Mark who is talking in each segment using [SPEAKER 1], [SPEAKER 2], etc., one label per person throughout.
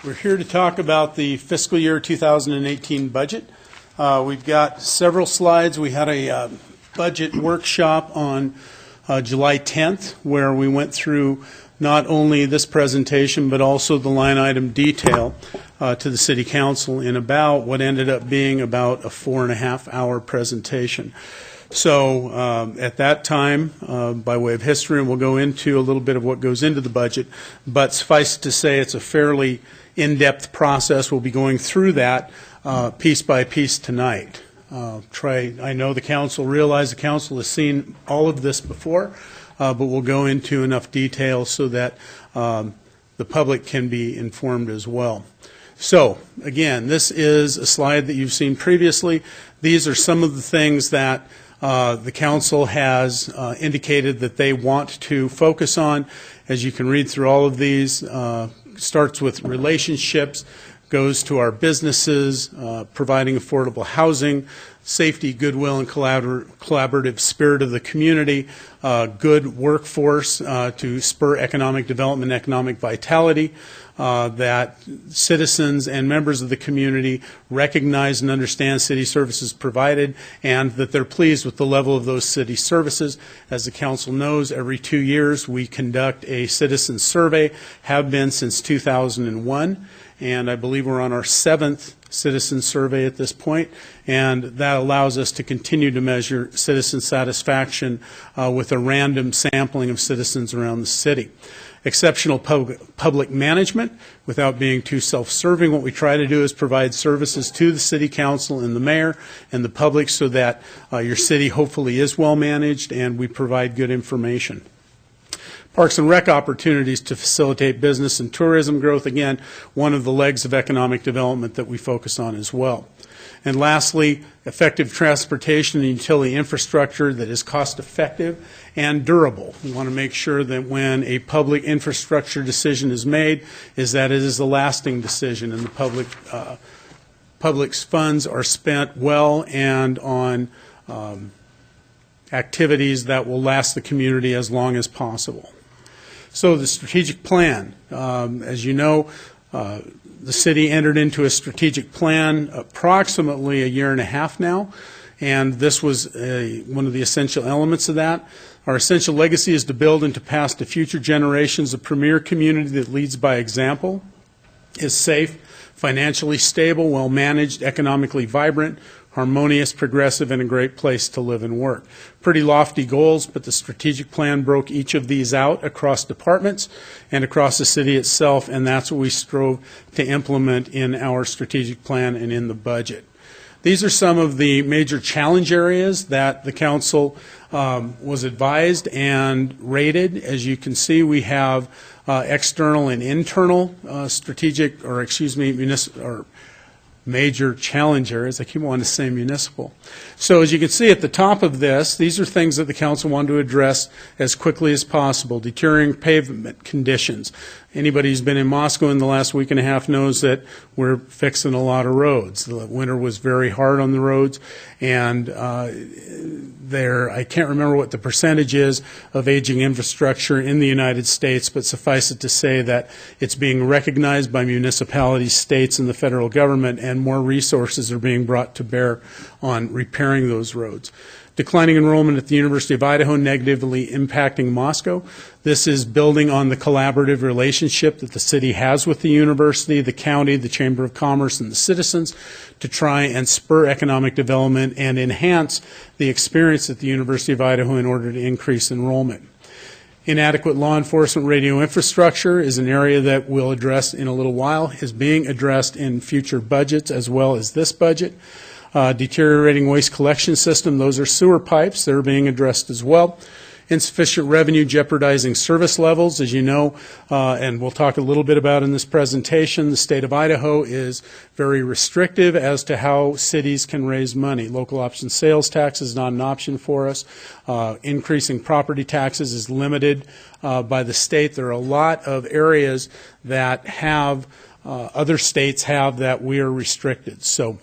[SPEAKER 1] We're here to talk about the fiscal year 2018 budget. We've got several slides. We had a budget workshop on July 10th where we went through not only this presentation but also the line item detail to the City Council in about what ended up being about a 4.5-hour presentation. So at that time, by way of history, and we'll go into a little bit of what goes into the budget, but suffice to say it's a fairly in-depth process. We'll be going through that piece by piece tonight. I know the council realizes the council has seen all of this before, but we'll go into enough detail so that the public can be informed as well. So again, this is a slide that you've seen previously. These are some of the things that the council has indicated that they want to focus on. As you can read through all of these, starts with relationships, goes to our businesses, providing affordable housing, safety, goodwill, and collaborative spirit of the community, good workforce to spur economic development, economic vitality, that citizens and members of the community recognize and understand city services provided, and that they're pleased with the level of those city services. As the council knows, every 2 years we conduct a citizen survey, have been since 2001, and I believe we're on our 7th citizen survey at this point, and that allows us to continue to measure citizen satisfaction with a random sampling of citizens around the city. Exceptional public management, without being too self-serving. What we try to do is provide services to the City Council and the Mayor and the public so that your city hopefully is well managed and we provide good information. Parks and Rec opportunities to facilitate business and tourism growth, again, one of the legs of economic development that we focus on as well. And lastly, effective transportation and utility infrastructure that is cost effective and durable. We want to make sure that when a public infrastructure decision is made, is that it is a lasting decision and the public's funds are spent well and on activities that will last the community as long as possible. So the strategic plan, as you know, the city entered into a strategic plan approximately 1.5 years now, and this was one of the essential elements of that. Our essential legacy is to build and to pass to future generations a premier community that leads by example, is safe, financially stable, well-managed, economically vibrant, harmonious, progressive, and a great place to live and work. Pretty lofty goals, but the strategic plan broke each of these out across departments and across the city itself, and that's what we strove to implement in our strategic plan and in the budget. These are some of the major challenge areas that the council was advised and rated. As you can see, we have external and internal major challenge areas. I keep wanting to say municipal. So as you can see at the top of this, these are things that the council wanted to address as quickly as possible. Deteriorating pavement conditions. Anybody who's been in Moscow in the last 1.5 weeks knows that we're fixing a lot of roads. The winter was very hard on the roads, and I can't remember what the percentage is of aging infrastructure in the United States, but suffice it to say that it's being recognized by municipalities, states, and the federal government, and more resources are being brought to bear on repairing those roads. Declining enrollment at the University of Idaho negatively impacting Moscow. This is building on the collaborative relationship that the city has with the university, the county, the Chamber of Commerce, and the citizens to try and spur economic development and enhance the experience at the University of Idaho in order to increase enrollment. Inadequate law enforcement radio infrastructure is an area that we'll address in a little while, is being addressed in future budgets as well as this budget. Deteriorating waste collection system, those are sewer pipes, they're being addressed as well. Insufficient revenue jeopardizing service levels, as you know, and we'll talk a little bit about in this presentation. The state of Idaho is very restrictive as to how cities can raise money. Local option sales tax is not an option for us. Increasing property taxes is limited by the state. There are a lot of areas that have, other states have that we are restricted. So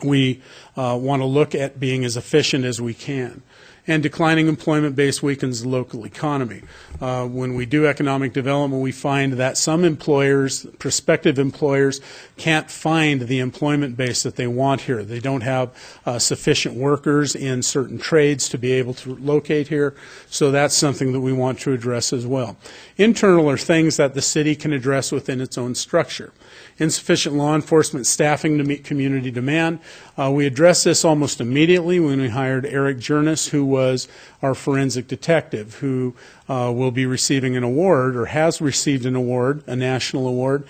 [SPEAKER 1] we want to look at being as efficient as we can. and declining employment base weakens the local economy. When we do economic development, we find that some employers, prospective employers, can't find the employment base that they want here. They don't have sufficient workers in certain trades to be able to locate here, so that's something that we want to address as well. Internal are things that the city can address within its own structure. Insufficient law enforcement staffing to meet community demand. We addressed this almost immediately when we hired Eric Jurnis, who was our forensic detective, who will be receiving an award, or has received an award, a national award,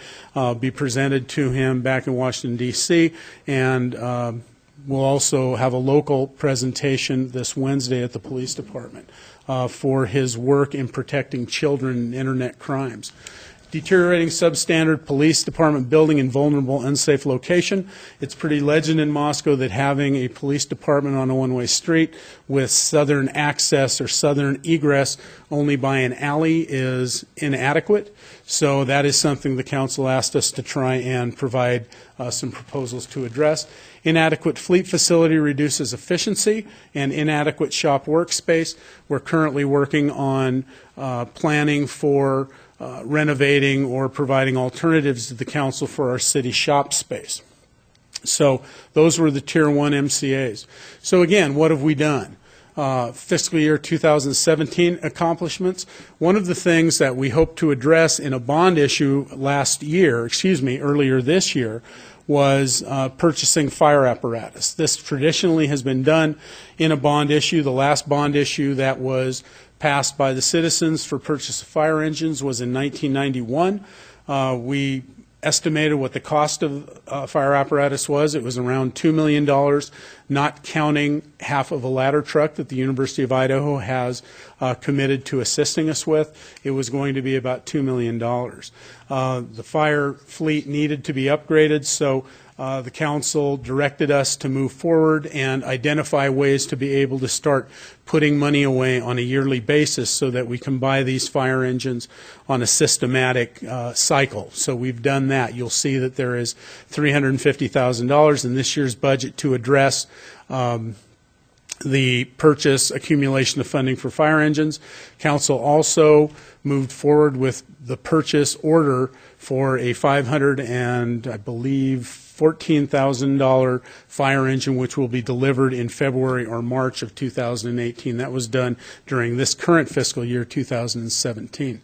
[SPEAKER 1] be presented to him back in Washington, D.C., and we'll also have a local presentation this Wednesday at the police department for his work in protecting children in internet crimes. Deteriorating substandard police department building in vulnerable, unsafe location. It's pretty legend in Moscow that having a police department on a one-way street with southern access or southern egress only by an alley is inadequate. So that is something the council asked us to try and provide some proposals to address. Inadequate fleet facility reduces efficiency, and inadequate shop workspace. We're currently working on planning for renovating or providing alternatives to the council for our city shop space. So those were the Tier 1 MCAs. So again, what have we done? Fiscal year 2017 accomplishments. One of the things that we hope to address in a bond issue earlier this year, was purchasing fire apparatus. This traditionally has been done in a bond issue. The last bond issue that was passed by the citizens for purchase of fire engines was in 1991. We estimated what the cost of fire apparatus was. It was around $2 million, not counting half of a ladder truck that the University of Idaho has committed to assisting us with. It was going to be about $2 million. The fire fleet needed to be upgraded, so the council directed us to move forward and identify ways to be able to start putting money away on a yearly basis so that we can buy these fire engines on a systematic cycle. So we've done that. You'll see that there is $350,000 in this year's budget to address the purchase accumulation of funding for fire engines. Council also moved forward with the purchase order for a $14,000 fire engine, which will be delivered in February or March of 2018. That was done during this current fiscal year, 2017.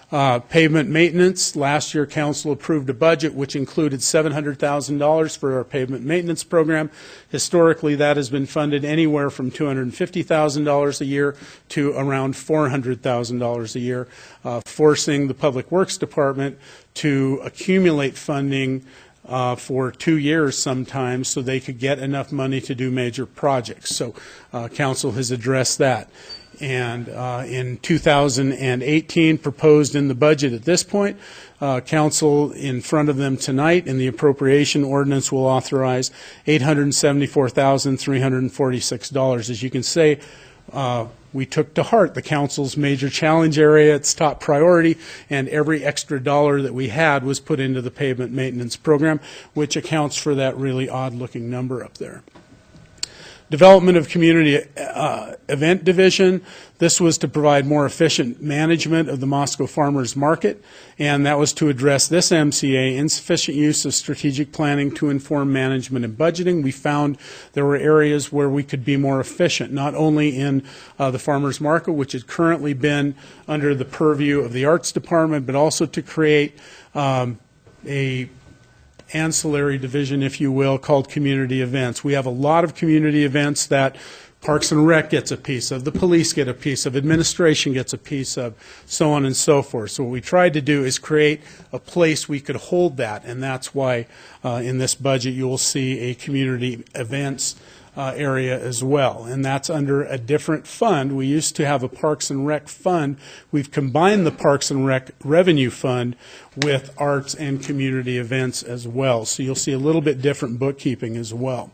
[SPEAKER 1] Pavement maintenance. Last year, council approved a budget which included $700,000 for our pavement maintenance program. Historically, that has been funded anywhere from $250,000 a year to around $400,000 a year, forcing the Public Works Department to accumulate funding for 2 years sometimes so they could get enough money to do major projects. So council has addressed that. And in 2018, proposed in the budget at this point, council in front of them tonight in the appropriation ordinance will authorize $874,346. As you can see, we took to heart the council's major challenge area, its top priority, and every extra dollar that we had was put into the pavement maintenance program, which accounts for that really odd-looking number up there. Development of community event division. This was to provide more efficient management of the Moscow Farmers Market, and that was to address this MCA, insufficient use of strategic planning to inform management and budgeting. We found there were areas where we could be more efficient, not only in the Farmers Market, which had currently been under the purview of the Arts Department, but also to create a ancillary division, if you will, called community events. We have a lot of community events that Parks and Rec gets a piece of, the police get a piece of, administration gets a piece of, so on and so forth. So what we tried to do is create a place we could hold that, and that's why in this budget you will see a community events area as well, and that's under a different fund. We used to have a Parks and Rec fund. We've combined the Parks and Rec revenue fund with arts and community events as well, so you'll see a little bit different bookkeeping as well.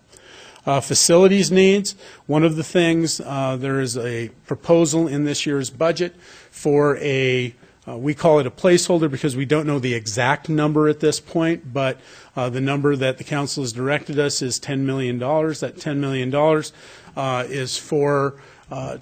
[SPEAKER 1] Facilities needs. One of the things, there is a proposal in this year's budget for a we call it a placeholder because we don't know the exact number at this point, but the number that the council has directed us is $10 million. That $10 million is for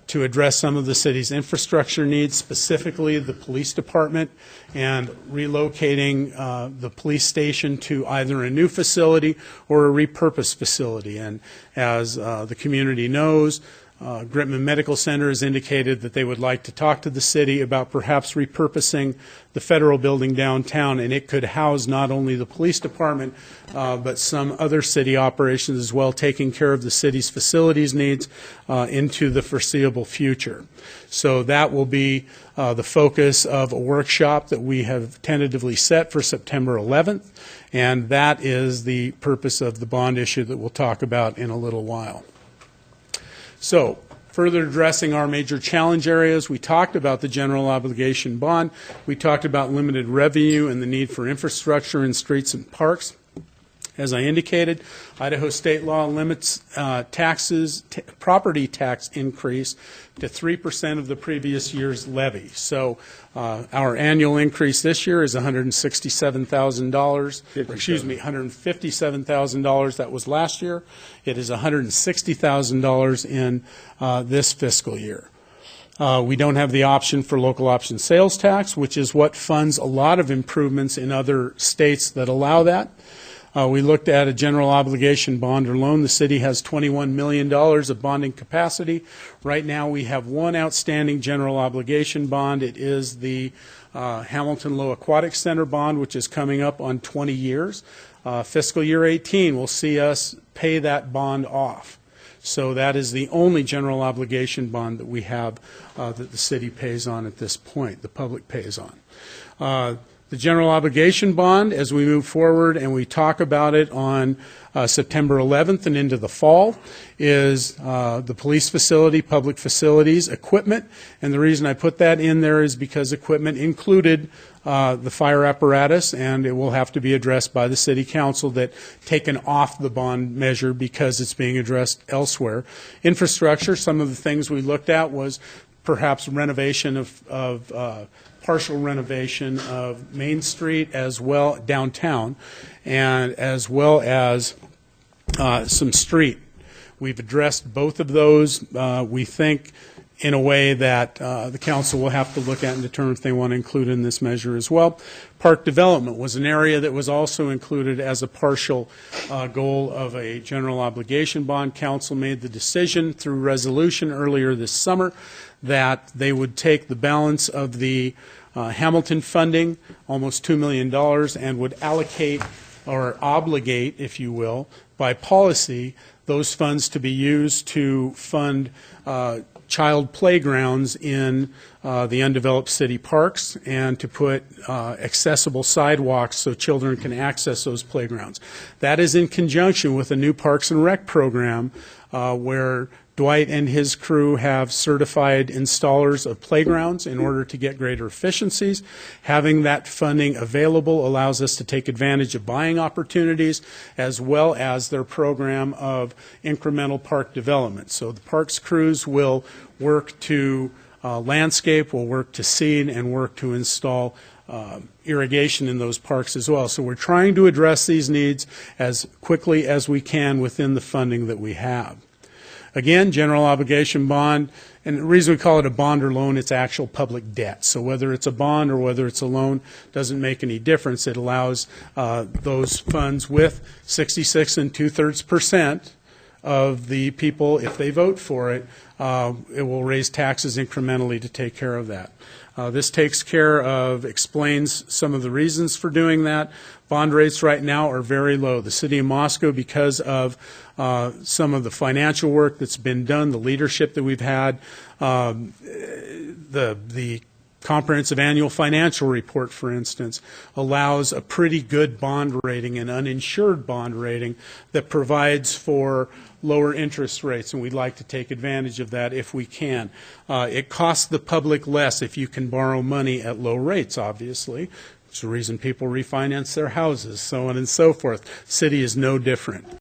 [SPEAKER 1] to address some of the city's infrastructure needs, specifically the police department, and relocating the police station to either a new facility or a repurposed facility. And as the community knows, Gritman Medical Center has indicated that they would like to talk to the city about perhaps repurposing the federal building downtown, and it could house not only the police department but some other city operations as well, taking care of the city's facilities needs into the foreseeable future. So that will be the focus of a workshop that we have tentatively set for September 11th, and that is the purpose of the bond issue that we'll talk about in a little while. So, further addressing our major challenge areas, we talked about the general obligation bond. We talked about limited revenue and the need for infrastructure in streets and parks. As I indicated, Idaho state law limits property tax increase to 3% of the previous year's levy. So our annual increase this year is $167,000, $157,000. That was last year. It is $160,000 in this fiscal year. We don't have the option for local option sales tax, which is what funds a lot of improvements in other states that allow that. We looked at a general obligation bond or loan. The city has $21 million of bonding capacity. Right now we have one outstanding general obligation bond. It is the Hamilton Low Aquatic Center bond, which is coming up on 20 years. Fiscal year 18 will see us pay that bond off. So that is the only general obligation bond that we have that the city pays on at this point, the public pays on. The general obligation bond, as we move forward and we talk about it on September 11th and into the fall, is the police facility, public facilities, equipment. And the reason I put that in there is because equipment included the fire apparatus, and it will have to be addressed by the City Council that taken off the bond measure because it's being addressed elsewhere. Infrastructure, some of the things we looked at was perhaps renovation of partial renovation of Main Street as well, downtown, and as well as some street. We've addressed both of those, we think, in a way that the council will have to look at and determine if they want to include in this measure as well. Park development was an area that was also included as a partial goal of a general obligation bond. Council made the decision through resolution earlier this summer that they would take the balance of the Hamilton funding, almost $2 million, and would allocate or obligate, if you will, by policy, those funds to be used to fund child playgrounds in the undeveloped city parks and to put accessible sidewalks so children can access those playgrounds. That is in conjunction with a new Parks and Rec program where Dwight and his crew have certified installers of playgrounds in order to get greater efficiencies. Having that funding available allows us to take advantage of buying opportunities as well as their program of incremental park development. So the parks crews will work to landscape, will work to seed, and work to install irrigation in those parks as well. So we're trying to address these needs as quickly as we can within the funding that we have. Again, general obligation bond, and the reason we call it a bond or loan, it's actual public debt. So whether it's a bond or whether it's a loan doesn't make any difference. It allows those funds with 66 2/3% of the people, if they vote for it, it will raise taxes incrementally to take care of that. This takes care of, explains some of the reasons for doing that. Bond rates right now are very low. The City of Moscow, because of some of the financial work that's been done, the leadership that we've had, the comprehensive annual financial report, for instance, allows a pretty good bond rating, an uninsured bond rating that provides for lower interest rates, and we'd like to take advantage of that if we can. It costs the public less if you can borrow money at low rates, obviously. It's the reason people refinance their houses, so on and so forth. City is no different.